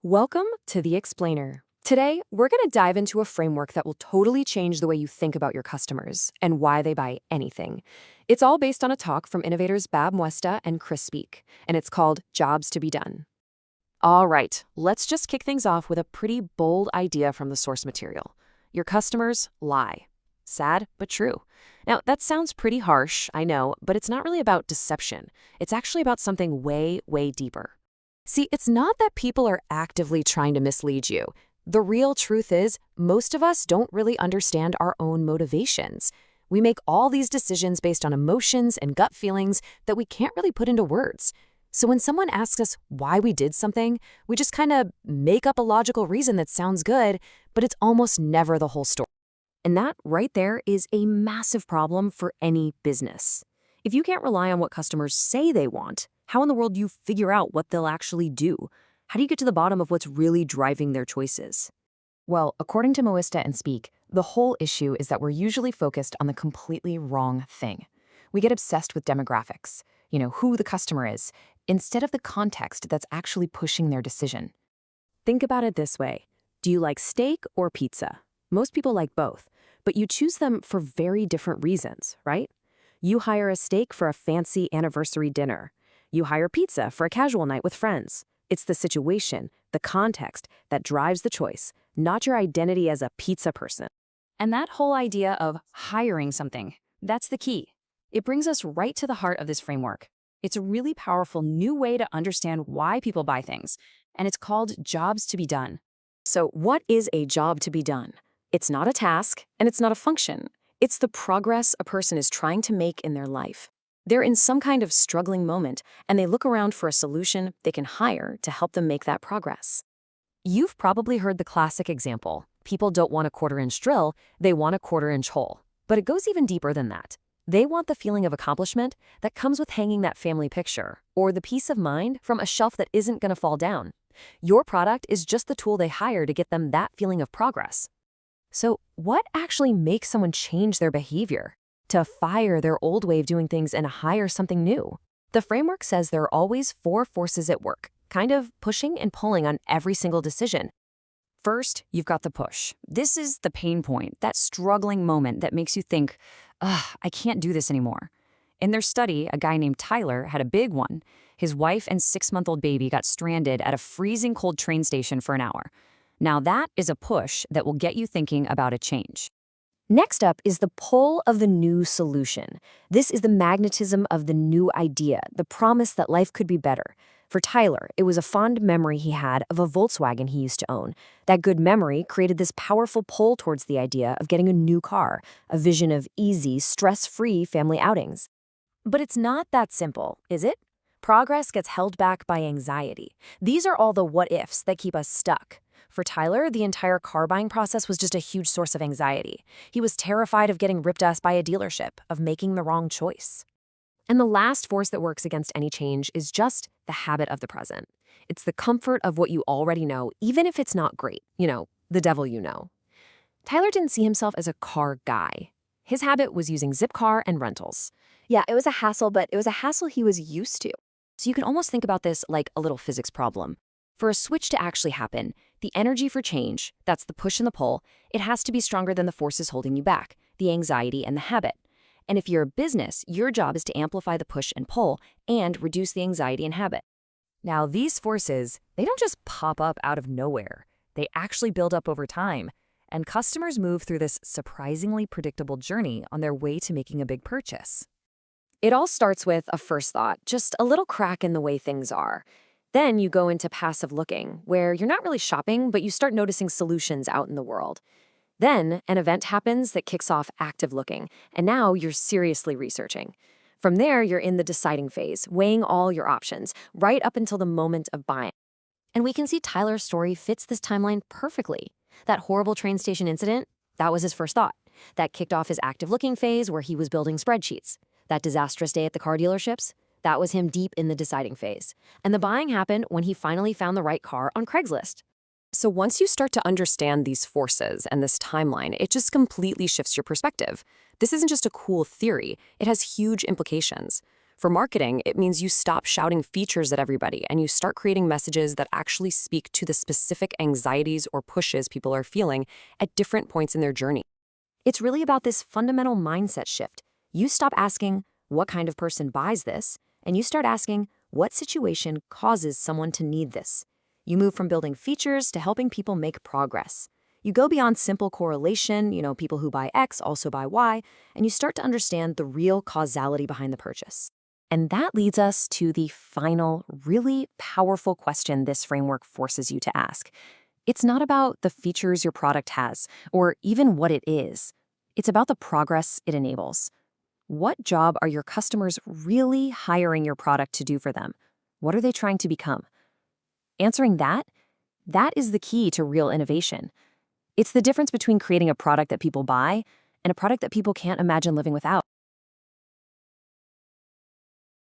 Welcome to The Explainer. Today, we're going to dive into a framework that will totally change the way you think about your customers and why they buy anything. It's all based on a talk from innovators Bob Moesta and Chris Spiek, and it's called Jobs to be Done. All right, let's just kick things off with a pretty bold idea from the source material. Your customers lie. Sad, but true. Now, that sounds pretty harsh, I know, but it's not really about deception. It's actually about something way, way deeper. See, it's not that people are actively trying to mislead you. The real truth is, most of us don't really understand our own motivations. We make all these decisions based on emotions and gut feelings that we can't really put into words. So when someone asks us why we did something, we just kind of make up a logical reason that sounds good, but it's almost never the whole story. And that right there is a massive problem for any business. If you can't rely on what customers say they want, how in the world do you figure out what they'll actually do? How do you get to the bottom of what's really driving their choices? Well, according to Moesta and Spiek, the whole issue is that we're usually focused on the completely wrong thing. We get obsessed with demographics, who the customer is, instead of the context that's actually pushing their decision. Think about it this way. Do you like steak or pizza? Most people like both, but you choose them for very different reasons, right? You hire a steak for a fancy anniversary dinner. You hire pizza for a casual night with friends. It's the situation, the context, that drives the choice, not your identity as a pizza person. And that whole idea of hiring something, that's the key. It brings us right to the heart of this framework. It's a really powerful new way to understand why people buy things, and it's called jobs to be done. So what is a job to be done? It's not a task, and it's not a function. It's the progress a person is trying to make in their life. They're in some kind of struggling moment, and they look around for a solution they can hire to help them make that progress. You've probably heard the classic example. People don't want a quarter-inch drill, they want a quarter-inch hole. But it goes even deeper than that. They want the feeling of accomplishment that comes with hanging that family picture, or the peace of mind from a shelf that isn't going to fall down. Your product is just the tool they hire to get them that feeling of progress. So what actually makes someone change their behavior? To fire their old way of doing things and hire something new? The framework says there are always 4 forces at work, kind of pushing and pulling on every single decision. First, you've got the push. This is the pain point, that struggling moment that makes you think, I can't do this anymore. In their study, a guy named Tyler had a big one. His wife and 6-month-old baby got stranded at a freezing cold train station for an hour. Now that is a push that will get you thinking about a change. Next up is the pull of the new solution. This is the magnetism of the new idea, the promise that life could be better. For Tyler, it was a fond memory he had of a Volkswagen he used to own. That good memory created this powerful pull towards the idea of getting a new car, a vision of easy, stress-free family outings. But it's not that simple, is it? Progress gets held back by anxiety. These are all the what-ifs that keep us stuck. For Tyler, the entire car buying process was just a huge source of anxiety. He was terrified of getting ripped off by a dealership, of making the wrong choice. And the last force that works against any change is just the habit of the present. It's the comfort of what you already know, even if it's not great. The devil you know. Tyler didn't see himself as a car guy. His habit was using Zipcar and rentals. Yeah, it was a hassle, but it was a hassle he was used to. So you can almost think about this like a little physics problem. For a switch to actually happen, the energy for change, that's the push and the pull, it has to be stronger than the forces holding you back, the anxiety and the habit. And if you're a business, your job is to amplify the push and pull and reduce the anxiety and habit. Now, these forces, they don't just pop up out of nowhere. They actually build up over time, and customers move through this surprisingly predictable journey on their way to making a big purchase. It all starts with a first thought, just a little crack in the way things are. Then you go into passive looking, where you're not really shopping, but you start noticing solutions out in the world. Then an event happens that kicks off active looking, and now you're seriously researching. From there, you're in the deciding phase, weighing all your options, right up until the moment of buying. And we can see Tyler's story fits this timeline perfectly. That horrible train station incident, that was his first thought. That kicked off his active looking phase where he was building spreadsheets. That disastrous day at the car dealerships, that was him deep in the deciding phase. And the buying happened when he finally found the right car on Craigslist. So once you start to understand these forces and this timeline, it just completely shifts your perspective. This isn't just a cool theory, it has huge implications. For marketing, it means you stop shouting features at everybody and you start creating messages that actually speak to the specific anxieties or pushes people are feeling at different points in their journey. It's really about this fundamental mindset shift. You stop asking, what kind of person buys this? And you start asking, what situation causes someone to need this? You move from building features to helping people make progress. You go beyond simple correlation, people who buy X also buy Y, and you start to understand the real causality behind the purchase. And that leads us to the final, really powerful question this framework forces you to ask. It's not about the features your product has, or even what it is. It's about the progress it enables. What job are your customers really hiring your product to do for them? What are they trying to become? Answering that is the key to real innovation. It's the difference between creating a product that people buy and a product that people can't imagine living without.